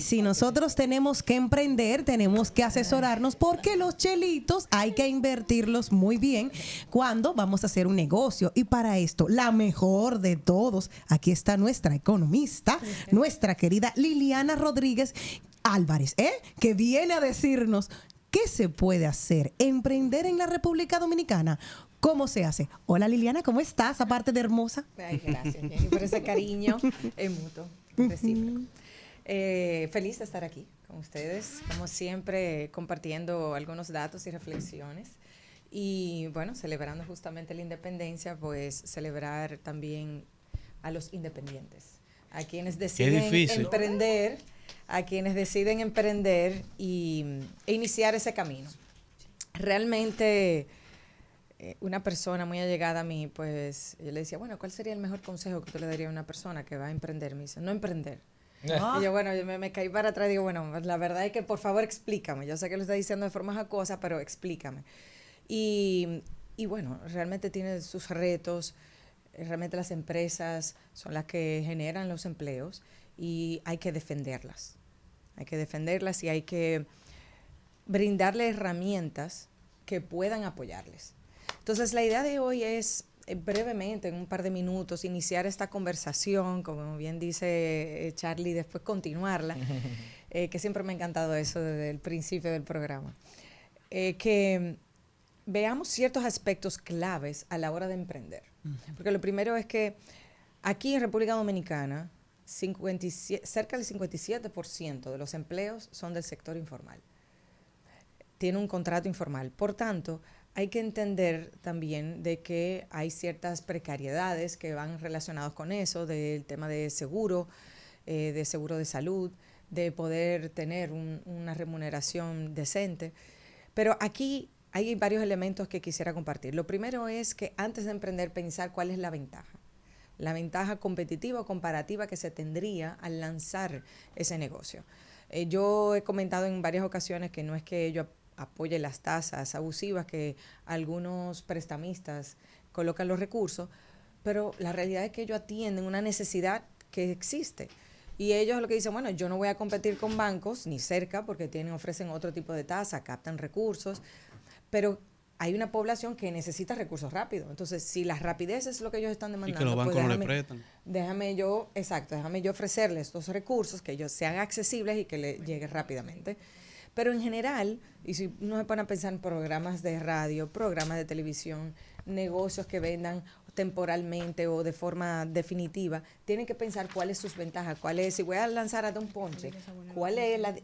si nosotros tenemos que emprender, tenemos que asesorarnos porque los chelitos hay que invertirlos muy bien cuando vamos a hacer un negocio. Y para esto, la mejor de todos, aquí está nuestra economista, nuestra querida Liliana Rodríguez Álvarez, que viene a decirnos qué se puede hacer, emprender en la República Dominicana. ¿Cómo se hace? Hola Liliana, ¿cómo estás? Aparte de hermosa. Ay, gracias, Jenny, por ese cariño mutuo, recíproco. Feliz de estar aquí con ustedes, como siempre, compartiendo algunos datos y reflexiones. Y bueno, celebrando justamente la independencia, pues celebrar también a los independientes, a quienes deciden emprender, e iniciar ese camino. Realmente, una persona muy allegada a mí, pues yo le decía, bueno, ¿cuál sería el mejor consejo que tú le darías a una persona que va a emprender? Me dice, no emprender. Y yo, bueno, yo me caí para atrás y digo, bueno, la verdad es que por favor explícame. Yo sé que lo está diciendo de forma jocosa, pero explícame. Y bueno, realmente tiene sus retos. Realmente las empresas son las que generan los empleos y hay que defenderlas. Hay que defenderlas y hay que brindarles herramientas que puedan apoyarles. Entonces, la idea de hoy es brevemente, en un par de minutos, iniciar esta conversación, como bien dice Charlie, después continuarla, que siempre me ha encantado eso desde el principio del programa. Que veamos ciertos aspectos claves a la hora de emprender. Porque lo primero es que aquí en República Dominicana, cerca del 57% de los empleos son del sector informal. Tiene un contrato informal. Por tanto, hay que entender también de que hay ciertas precariedades que van relacionadas con eso, del tema de seguro de salud, de poder tener una remuneración decente. Pero aquí hay varios elementos que quisiera compartir. Lo primero es que antes de emprender, pensar cuál es la ventaja competitiva o comparativa que se tendría al lanzar ese negocio. Yo he comentado en varias ocasiones que no es que yo apoye las tasas abusivas que algunos prestamistas colocan los recursos, pero la realidad es que ellos atienden una necesidad que existe. Y ellos lo que dicen, bueno, yo no voy a competir con bancos, ni cerca, porque ofrecen otro tipo de tasa, captan recursos, pero hay una población que necesita recursos rápidos. Entonces, si la rapidez es lo que ellos están demandando, y que los bancos no le prestan. Déjame yo ofrecerles estos recursos, que ellos sean accesibles y que le lleguen rápidamente. Pero en general, y si uno se pone a pensar en programas de radio, programas de televisión, negocios que vendan temporalmente o de forma definitiva, tienen que pensar cuáles sus ventajas, si voy a lanzar hasta un ponche,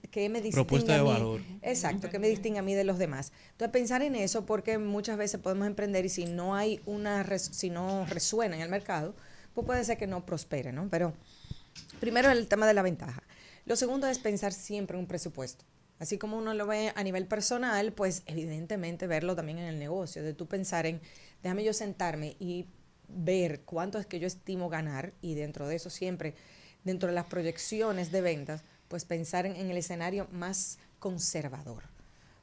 qué me distingue propuesta de valor. Exacto, qué me distingue a mí de los demás. Entonces, pensar en eso, porque muchas veces podemos emprender y si no hay si no resuena en el mercado, pues puede ser que no prospere, ¿no? Pero primero el tema de la ventaja. Lo segundo es pensar siempre en un presupuesto. Así como uno lo ve a nivel personal, pues evidentemente verlo también en el negocio, de tú pensar en, déjame yo sentarme y ver cuánto es que yo estimo ganar y dentro de eso siempre, dentro de las proyecciones de ventas, pues pensar en el escenario más conservador.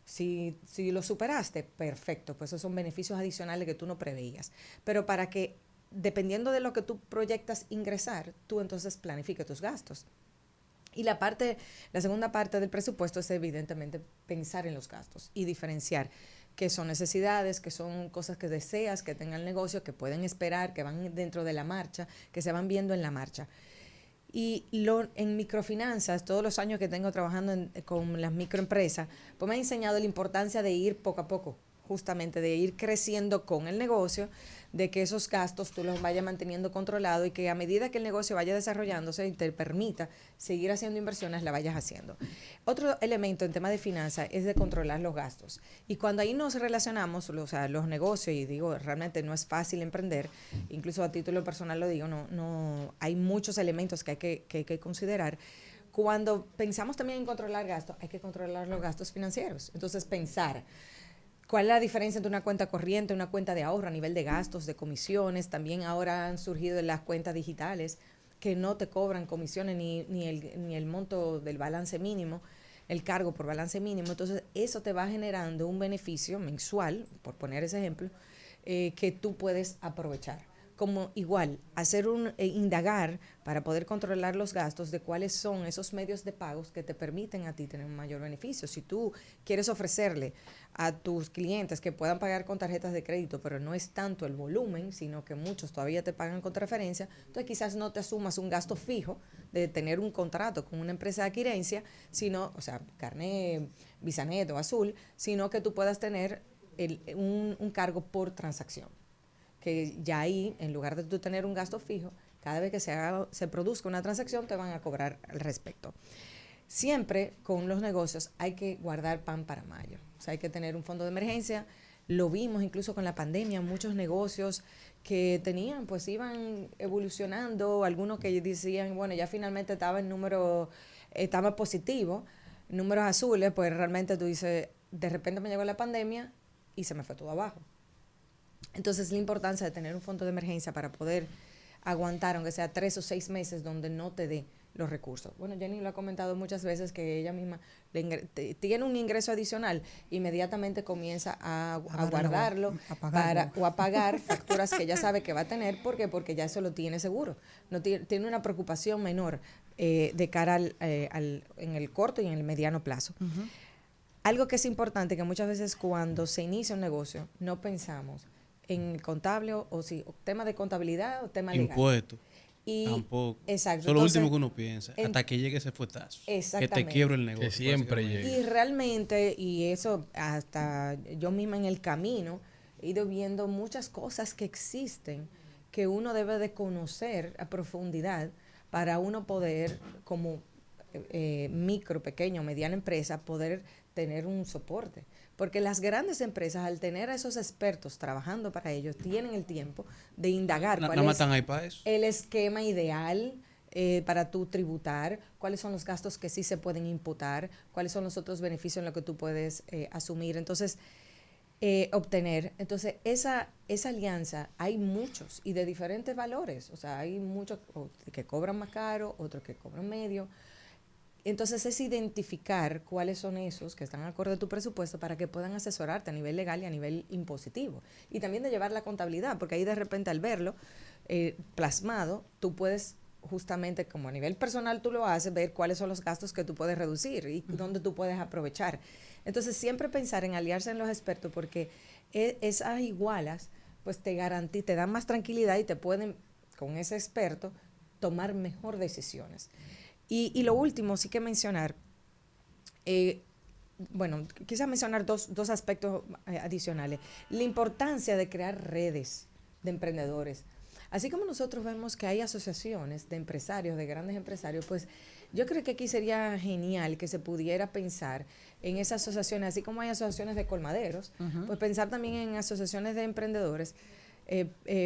Si lo superaste, perfecto, pues esos son beneficios adicionales que tú no preveías. Pero para que, dependiendo de lo que tú proyectas ingresar, tú entonces planifiques tus gastos. Y la segunda parte del presupuesto es evidentemente pensar en los gastos y diferenciar qué son necesidades, qué son cosas que deseas que tenga el negocio, que pueden esperar, que van dentro de la marcha, que se van viendo en la marcha. Y en microfinanzas, todos los años que tengo trabajando con las microempresas, pues me ha enseñado la importancia de ir poco a poco, justamente de ir creciendo con el negocio, de que esos gastos tú los vayas manteniendo controlados y que a medida que el negocio vaya desarrollándose y te permita seguir haciendo inversiones, la vayas haciendo. Otro elemento en tema de finanzas es de controlar los gastos. Y cuando ahí nos relacionamos, los negocios, y digo, realmente no es fácil emprender, incluso a título personal lo digo, no hay muchos elementos que hay que considerar. Cuando pensamos también en controlar gastos, hay que controlar los gastos financieros. Entonces, pensar ¿cuál es la diferencia entre una cuenta corriente y una cuenta de ahorro a nivel de gastos, de comisiones? También ahora han surgido las cuentas digitales que no te cobran comisiones ni el monto del balance mínimo, el cargo por balance mínimo. Entonces, eso te va generando un beneficio mensual, por poner ese ejemplo, que tú puedes aprovechar. como igual hacer indagar para poder controlar los gastos de cuáles son esos medios de pagos que te permiten a ti tener un mayor beneficio. Si tú quieres ofrecerle a tus clientes que puedan pagar con tarjetas de crédito, pero no es tanto el volumen, sino que muchos todavía te pagan con transferencia, entonces quizás no te asumas un gasto fijo de tener un contrato con una empresa de adquirencia, sino, o sea, Carnet, Visanet o Azul, sino que tú puedas tener un cargo por transacción. Que ya ahí, en lugar de tú tener un gasto fijo, cada vez que se produzca una transacción, te van a cobrar al respecto. Siempre con los negocios hay que guardar pan para mayo. O sea, hay que tener un fondo de emergencia. Lo vimos incluso con la pandemia, muchos negocios que tenían, pues iban evolucionando, algunos que decían, bueno, ya finalmente estaba en número, estaba positivo, números azules, pues realmente tú dices, de repente me llegó la pandemia y se me fue todo abajo. Entonces, la importancia de tener un fondo de emergencia para poder aguantar, aunque sea 3 o 6 meses, donde no te dé los recursos. Bueno, Jenny lo ha comentado muchas veces que ella misma tiene un ingreso adicional, inmediatamente comienza a guardarlo o a pagar facturas que ella sabe que va a tener. ¿Por qué? Porque ya eso lo tiene seguro. No tiene una preocupación menor de cara en el corto y en el mediano plazo. Uh-huh. Algo que es importante, que muchas veces cuando se inicia un negocio, no pensamos en el contable o tema de contabilidad o tema legal. Impuestos. Tampoco. Exacto. Eso es lo último que uno piensa, hasta que llegue ese fuetazo. Que te quiebra el negocio. Que siempre llegue. Y realmente, y eso hasta yo misma en el camino, he ido viendo muchas cosas que existen que uno debe de conocer a profundidad para uno poder, como micro, pequeño, mediana empresa, poder tener un soporte. Porque las grandes empresas, al tener a esos expertos trabajando para ellos, tienen el tiempo de indagar cuál es el esquema ideal para tú tributar, cuáles son los gastos que sí se pueden imputar, cuáles son los otros beneficios en los que tú puedes asumir. Entonces, obtener. Entonces, esa alianza, hay muchos y de diferentes valores. O sea, hay muchos que cobran más caro, otros que cobran medio. Entonces es identificar cuáles son esos que están acorde a tu presupuesto para que puedan asesorarte a nivel legal y a nivel impositivo. Y también de llevar la contabilidad, porque ahí de repente al verlo plasmado, tú puedes justamente, como a nivel personal tú lo haces, ver cuáles son los gastos que tú puedes reducir y dónde tú puedes aprovechar. Entonces siempre pensar en aliarse en los expertos, porque esas igualas pues te dan más tranquilidad y te pueden, con ese experto, tomar mejor decisiones. Y lo último, sí que mencionar, quizás mencionar dos aspectos adicionales. La importancia de crear redes de emprendedores. Así como nosotros vemos que hay asociaciones de empresarios, de grandes empresarios, pues yo creo que aquí sería genial que se pudiera pensar en esas asociaciones, así como hay asociaciones de colmaderos, uh-huh, pues pensar también en asociaciones de emprendedores,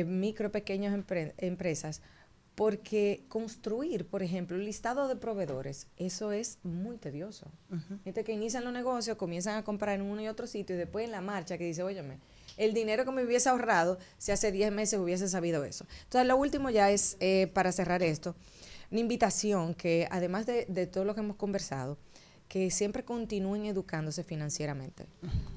micro, pequeñas empresas, porque construir, por ejemplo, el listado de proveedores, eso es muy tedioso. Uh-huh. Gente que inician los negocios, comienzan a comprar en uno y otro sitio y después en la marcha que dice, óyeme, el dinero que me hubiese ahorrado si hace 10 meses hubiese sabido eso. Entonces, lo último ya es, para cerrar esto, una invitación que además de todo lo que hemos conversado, que siempre continúen educándose financieramente,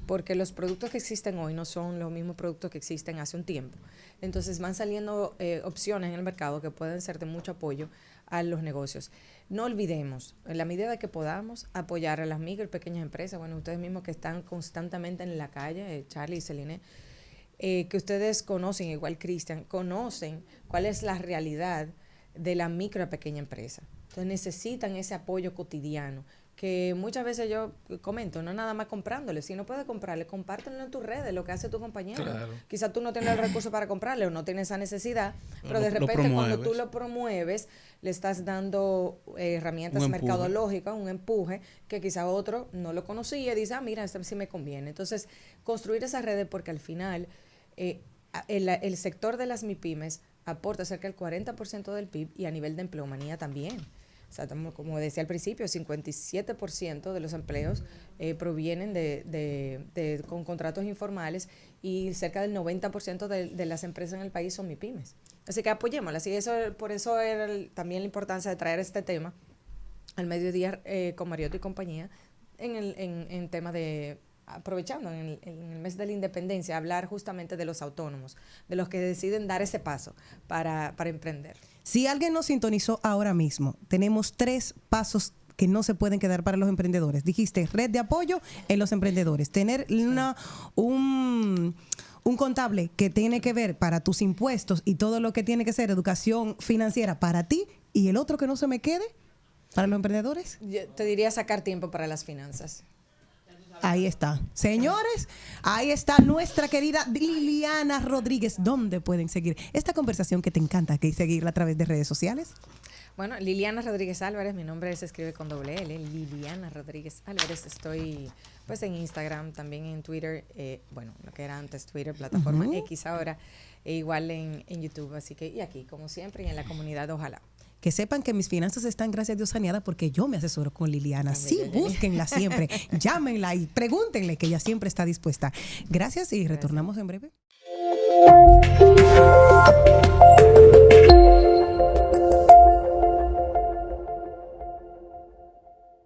porque los productos que existen hoy no son los mismos productos que existen hace un tiempo. Entonces van saliendo opciones en el mercado que pueden ser de mucho apoyo a los negocios. No olvidemos, en la medida de que podamos, apoyar a las micro y pequeñas empresas. Bueno, ustedes mismos que están constantemente en la calle, Charlie y Celine, que ustedes conocen, igual Cristian, conocen cuál es la realidad de la micro y pequeña empresa. Entonces necesitan ese apoyo cotidiano, que muchas veces yo comento, no nada más comprándole, si no puedes comprarle, compártelo en tus redes, lo que hace tu compañero. Claro. Quizás tú no tienes el recurso para comprarle o no tienes esa necesidad, pero de repente cuando tú lo promueves, le estás dando herramientas mercadológicas, un empuje, que quizás otro no lo conocía y dice, mira, esto sí me conviene. Entonces, construir esas redes, porque al final el sector de las MIPYMES aporta cerca del 40% del PIB y a nivel de empleomanía también. O sea, como decía al principio, 57% de los empleos provienen con contratos informales y cerca del 90% de las empresas en el país son MIPYMES. Así que apoyémoslas. Y por eso era también la importancia de traer este tema al mediodía con Mariotti y compañía en tema de aprovechando en el mes de la independencia, hablar justamente de los autónomos, de los que deciden dar ese paso para emprender. Si alguien nos sintonizó ahora mismo, tenemos 3 pasos que no se pueden quedar para los emprendedores. Dijiste, red de apoyo en los emprendedores. Tener un contable que tiene que ver para tus impuestos y todo lo que tiene que ser educación financiera para ti. Y el otro que no se me quede para los emprendedores. Yo te diría sacar tiempo para las finanzas. Ahí está. Señores, ahí está nuestra querida Liliana Rodríguez. ¿Dónde pueden seguir esta conversación que te encanta, que seguirla a través de redes sociales? Bueno, Liliana Rodríguez Álvarez, mi nombre se escribe con doble L, Liliana Rodríguez Álvarez. Estoy pues en Instagram, también en Twitter, bueno, lo que era antes Twitter, plataforma X ahora, e igual en YouTube. Así que, y aquí, como siempre, y en la comunidad, ojalá. Que sepan que mis finanzas están, gracias a Dios, saneadas porque yo me asesoro con Liliana. Sí, búsquenla siempre, llámenla y pregúntenle, que ella siempre está dispuesta. Gracias y retornamos en breve.